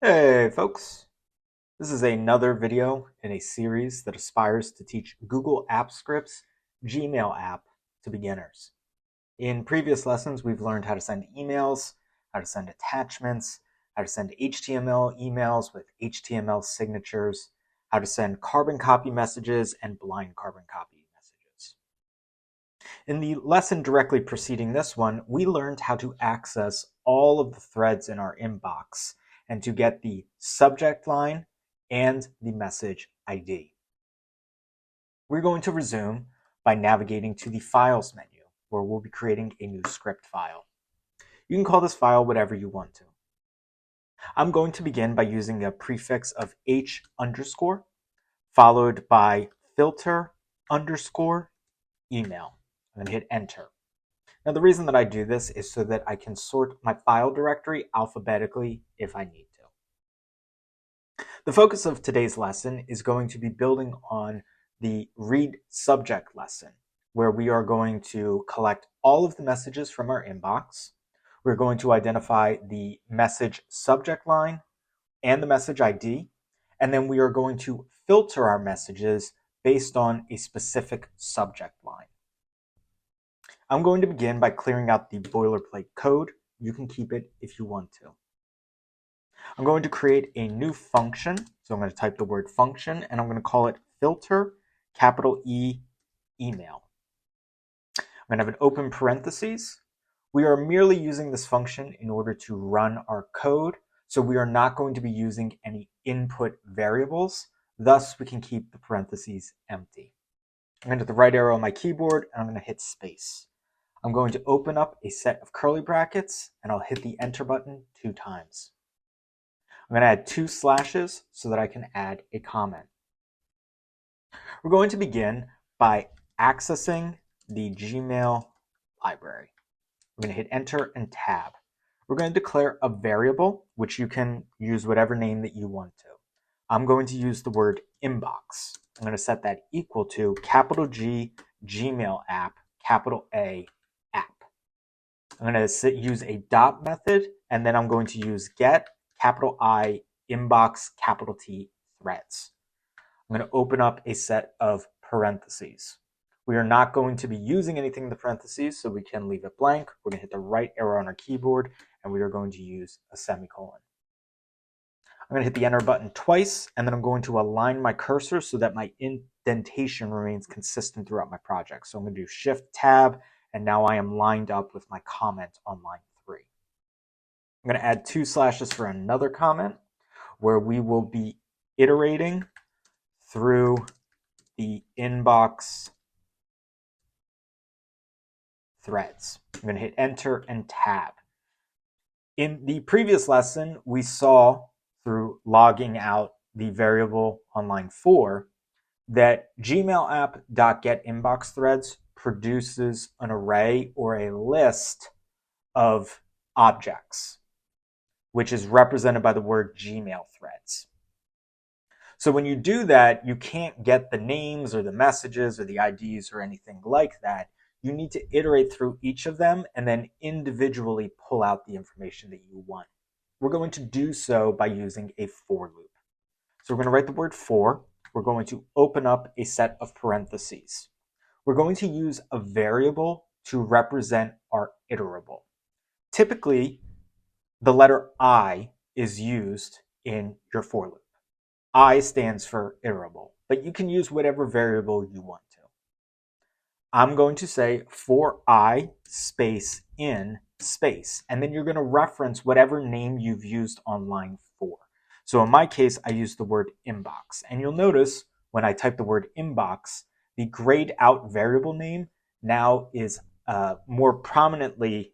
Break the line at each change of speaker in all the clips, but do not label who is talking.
Hey folks, this is another video in a series that aspires to teach Google Apps Script's Gmail app to beginners. In previous lessons, we've learned how to send emails, how to send attachments, how to send HTML emails with HTML signatures, how to send carbon copy messages and blind carbon copy messages. In the lesson directly preceding this one, we learned how to access all of the threads in our inbox and to get the subject line and the message ID. We're going to resume by navigating to the Files menu, where we'll be creating a new script file. You can call this file whatever you want to. I'm going to begin by using a prefix of h underscore, followed by filter underscore email. I'm going to hit enter. Now, the reason that I do this is so that I can sort my file directory alphabetically if I need to. The focus of today's lesson is going to be building on the read subject lesson, where we are going to collect all of the messages from our inbox. We're going to identify the message subject line and the message ID, and then we are going to filter our messages based on a specific subject line. I'm going to begin by clearing out the boilerplate code. You can keep it if you want to. I'm going to create a new function. So I'm going to type the word function and I'm going to call it filter, capital E, email. I'm going to have an open parentheses. We are merely using this function in order to run our code. So we are not going to be using any input variables. Thus, we can keep the parentheses empty. I'm going to hit the right arrow on my keyboard and I'm going to hit space. I'm going to open up a set of curly brackets and I'll hit the enter button 2 times. I'm going to add 2 slashes so that I can add a comment. We're going to begin by accessing the Gmail library. We're going to hit enter and tab. We're going to declare a variable, which you can use whatever name that you want to. I'm going to use the word inbox. I'm going to set that equal to capital G, Gmail app, capital A, app. I'm going to use a dot method, and then I'm going to use get, capital I, inbox, capital T, threads. I'm going to open up a set of parentheses. We are not going to be using anything in the parentheses, so we can leave it blank. We're going to hit the right arrow on our keyboard, and we are going to use a semicolon. I'm going to hit the enter button twice, and then I'm going to align my cursor so that my indentation remains consistent throughout my project. So I'm going to do Shift Tab, and now I am lined up with my comment on line 3. I'm going to add 2 slashes for another comment, where we will be iterating through the inbox threads. I'm going to hit enter and tab. In the previous lesson, we saw through logging out the variable on line 4 that Gmail app.getInbox threads produces an array or a list of objects, which is represented by the word Gmail threads. So when you do that, you can't get the names or the messages or the IDs or anything like that. You need to iterate through each of them and then individually pull out the information that you want. We're going to do so by using a for loop. So we're going to write the word for. We're going to open up a set of parentheses. We're going to use a variable to represent our iterable. Typically, the letter I is used in your for loop. I stands for iterable, but you can use whatever variable you want to. I'm going to say for I space in space, and then you're going to reference whatever name you've used on line 4. So in my case, I use the word inbox, and you'll notice when I type the word inbox, the grayed out variable name now is more prominently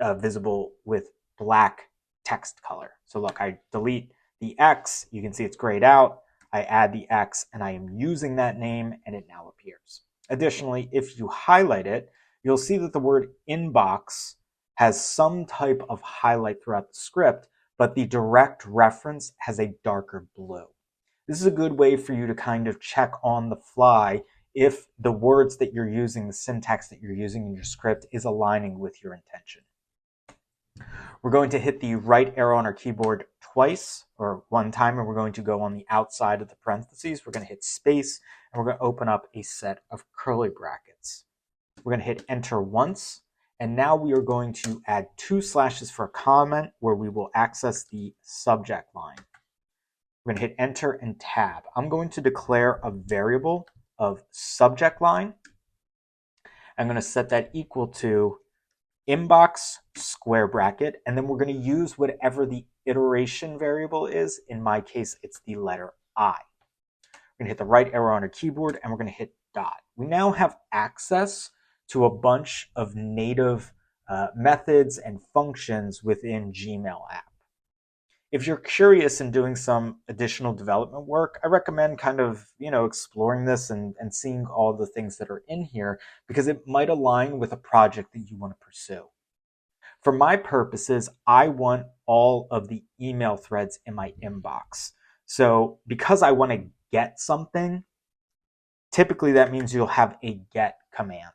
visible with black text color. So look, I delete the X, you can see it's grayed out. I add the X and I am using that name and it now appears. Additionally, if you highlight it, you'll see that the word inbox has some type of highlight throughout the script, but the direct reference has a darker blue. This is a good way for you to kind of check on the fly if the words that you're using, the syntax that you're using in your script is aligning with your intention. We're going to hit the right arrow on our keyboard twice or one time, and we're going to go on the outside of the parentheses. We're going to hit space, and we're going to open up a set of curly brackets. We're going to hit enter once, and now we are going to add 2 slashes for a comment where we will access the subject line. We're going to hit enter and tab. I'm going to declare a variable of subject line. I'm going to set that equal to inbox square bracket, and then we're going to use whatever the iteration variable is. In my case, it's the letter I. We're going to hit the right arrow on our keyboard, and we're going to hit dot. We now have access to a bunch of native methods and functions within Gmail app. If you're curious in doing some additional development work, I recommend kind of, exploring this and seeing all the things that are in here, because it might align with a project that you want to pursue. For my purposes, I want all of the email threads in my inbox. So because I want to get something, typically that means you'll have a get command,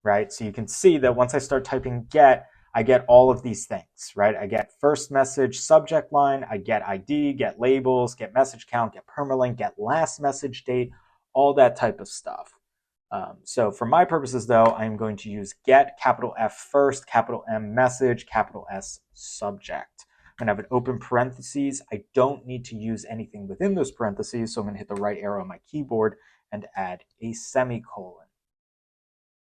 right? So you can see that once I start typing get, I get all of these things, right? I get first message, subject line, I get ID, get labels, get message count, get permalink, get last message date, all that type of stuff. So for my purposes though, I'm going to use get, capital F first, capital M message, capital S subject. I'm gonna have an open parentheses. I don't need to use anything within those parentheses, so I'm gonna hit the right arrow on my keyboard and add a semicolon.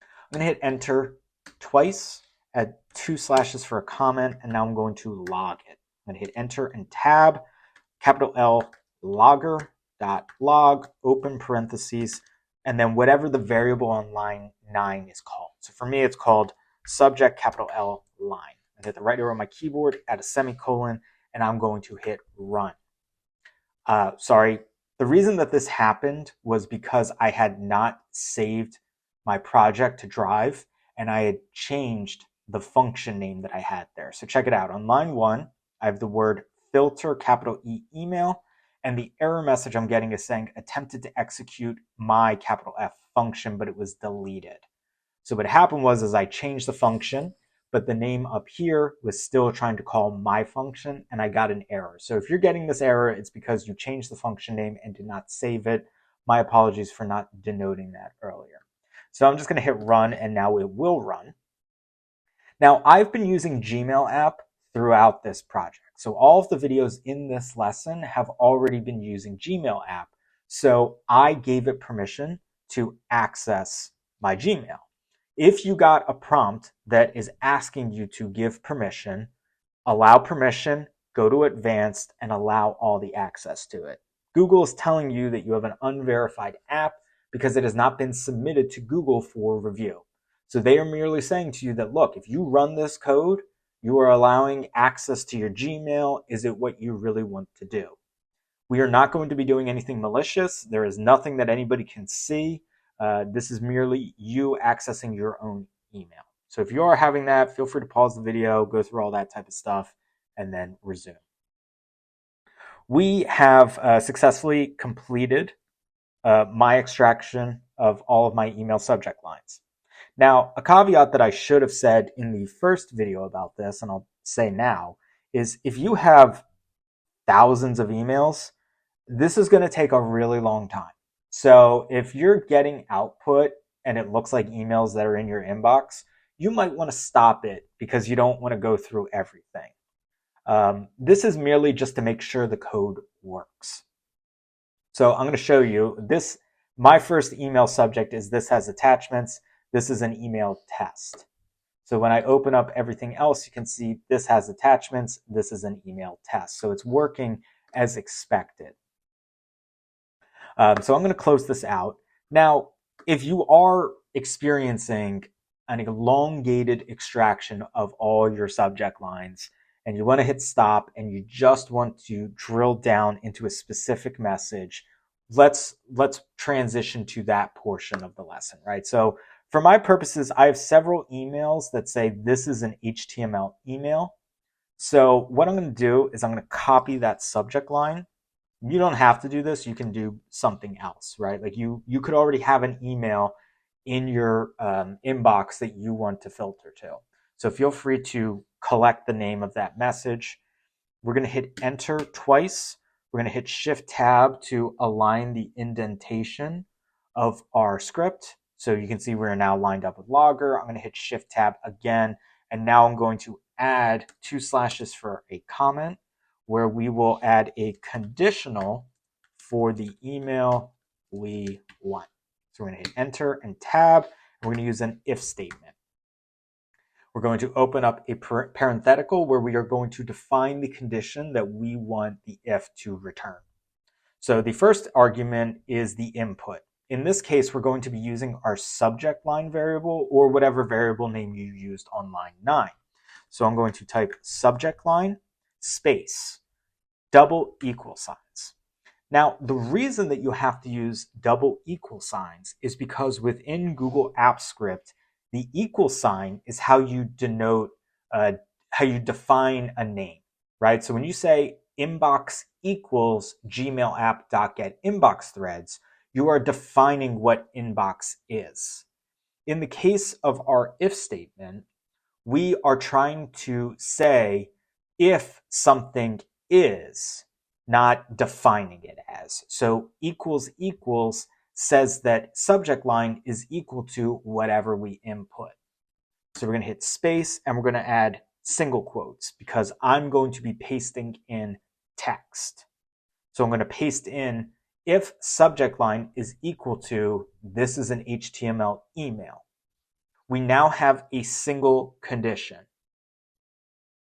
I'm gonna hit enter twice, add 2 slashes for a comment, and now I'm going to log it. I'm going to hit enter and tab, capital L, logger.log, open parentheses, and then whatever the variable on line 9 is called. So for me, it's called subject, capital L, line. I hit the right arrow on my keyboard, add a semicolon, and I'm going to hit run. The reason that this happened was because I had not saved my project to Drive, and I had changed the function name that I had there. So check it out. On line 1, I have the word filter, capital E, email, and the error message I'm getting is saying attempted to execute my capital F function, but it was deleted. So what happened was I changed the function, but the name up here was still trying to call my function, and I got an error. So if you're getting this error, it's because you changed the function name and did not save it. My apologies for not denoting that earlier. So I'm just going to hit run, and now it will run. Now, I've been using Gmail app throughout this project. So all of the videos in this lesson have already been using Gmail app. So I gave it permission to access my Gmail. If you got a prompt that is asking you to give permission, allow permission, go to advanced, and allow all the access to it. Google is telling you that you have an unverified app because it has not been submitted to Google for review. So they are merely saying to you that, look, if you run this code, you are allowing access to your Gmail. Is it what you really want to do? We are not going to be doing anything malicious. There is nothing that anybody can see. This is merely you accessing your own email. So if you are having that, feel free to pause the video, go through all that type of stuff, and then resume. We have successfully completed my extraction of all of my email subject lines. Now, a caveat that I should have said in the first video about this, and I'll say now, is if you have thousands of emails, this is going to take a really long time. So if you're getting output and it looks like emails that are in your inbox, you might want to stop it because you don't want to go through everything. This is merely just to make sure the code works. So I'm going to show you this. My first email subject is this has attachments. This is an email test. So when I open up everything else, you can see this has attachments. This is an email test. So it's working as expected. So I'm going to close this out. Now, if you are experiencing an elongated extraction of all your subject lines and you want to hit stop and you just want to drill down into a specific message, let's transition to that portion of the lesson, right? So for my purposes, I have several emails that say this is an HTML email. So what I'm going to do is I'm going to copy that subject line. You don't have to do this. You can do something else, right? Like you could already have an email in your inbox that you want to filter to. So feel free to collect the name of that message. We're going to hit enter twice. We're going to hit shift tab to align the indentation of our script. So you can see we're now lined up with logger. I'm going to hit shift tab again. And now I'm going to add 2 slashes for a comment, where we will add a conditional for the email we want. So we're going to hit enter and tab. And we're going to use an if statement. We're going to open up a parenthetical where we are going to define the condition that we want the if to return. So the first argument is the input. In this case, we're going to be using our subject line variable or whatever variable name you used on line 9. So I'm going to type subject line space double equal signs. Now, the reason that you have to use double equal signs is because within Google Apps Script, the equal sign is how you denote, how you define a name, right? So when you say inbox equals Gmail app.getInbox threads, you are defining what inbox is. In the case of our if statement, we are trying to say if something is, not defining it as. So equals equals says that subject line is equal to whatever we input. So we're going to hit space and we're going to add single quotes because I'm going to be pasting in text. So I'm going to paste in if subject line is equal to, this is an HTML email. We now have a single condition.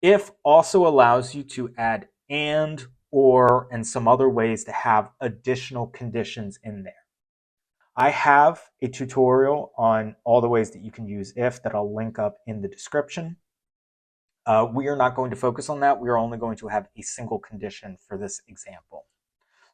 If also allows you to add and, or, and some other ways to have additional conditions in there. I have a tutorial on all the ways that you can use if that I'll link up in the description. We are not going to focus on that. We are only going to have a single condition for this example.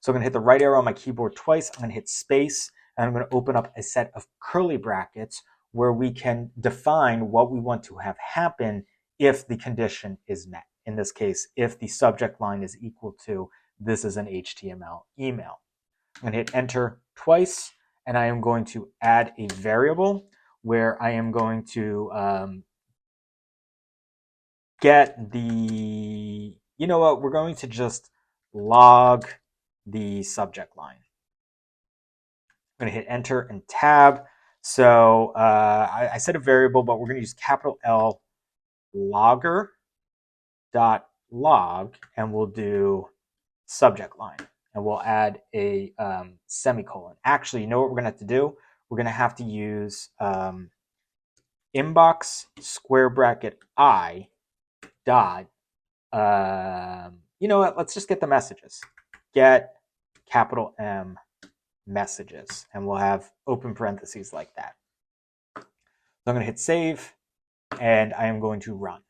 So I'm going to hit the right arrow on my keyboard twice. I'm going to hit space, and I'm going to open up a set of curly brackets where we can define what we want to have happen if the condition is met. In this case, if the subject line is equal to, this is an HTML email. I'm going to hit enter twice, and I am going to add a variable where I am going to get the, you know what, we're going to just log the subject line. I'm going to hit enter and tab. So I said a variable, but we're going to use capital L logger dot log, and we'll do subject line, and we'll add a semicolon. Actually, you know what we're going to have to do? We're going to have to use inbox square bracket I dot, you know what? Let's just get the messages. Get capital M messages, and we'll have open parentheses like that. So I'm going to hit save, and I am going to run.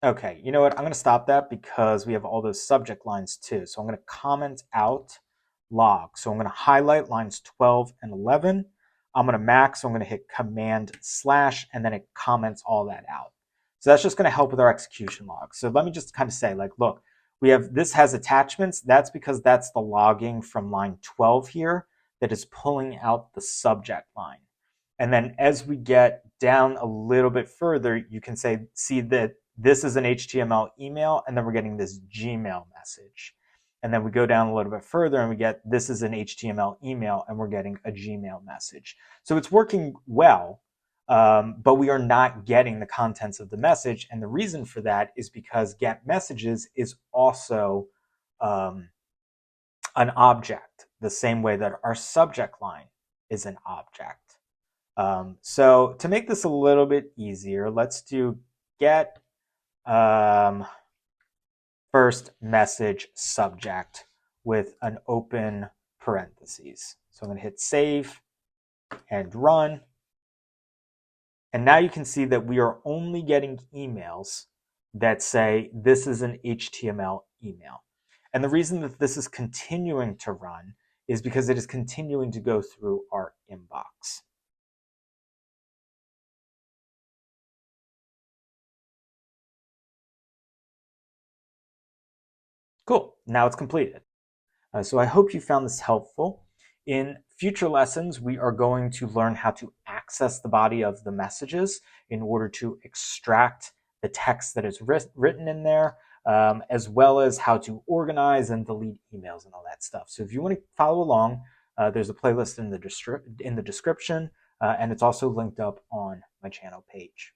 Okay, you know what? I'm going to stop that because we have all those subject lines too. So I'm going to comment out log. So I'm going to highlight lines 12 and 11. I'm going to max, so I'm going to hit command slash, and then it comments all that out. So that's just going to help with our execution log. So let me just kind of say, like, look, we have, this has attachments. That's because that's the logging from line 12 here that is pulling out the subject line. And then as we get down a little bit further, you can see that this is an HTML email, and then we're getting this Gmail message. And then we go down a little bit further and we get, this is an HTML email, and we're getting a Gmail message. So it's working well, but we are not getting the contents of the message. And the reason for that is because get messages is also an object, the same way that our subject line is an object. So to make this a little bit easier, let's do get first message subject with an open parentheses. So I'm going to hit save and run. And now you can see that we are only getting emails that say this is an HTML email. And the reason that this is continuing to run is because it is continuing to go through our inbox. Cool, now it's completed. So I hope you found this helpful. In Future lessons, we are going to learn how to access the body of the messages in order to extract the text that is written in there, as well as how to organize and delete emails and all that stuff. So if you want to follow along, there's a playlist in the description, and it's also linked up on my channel page.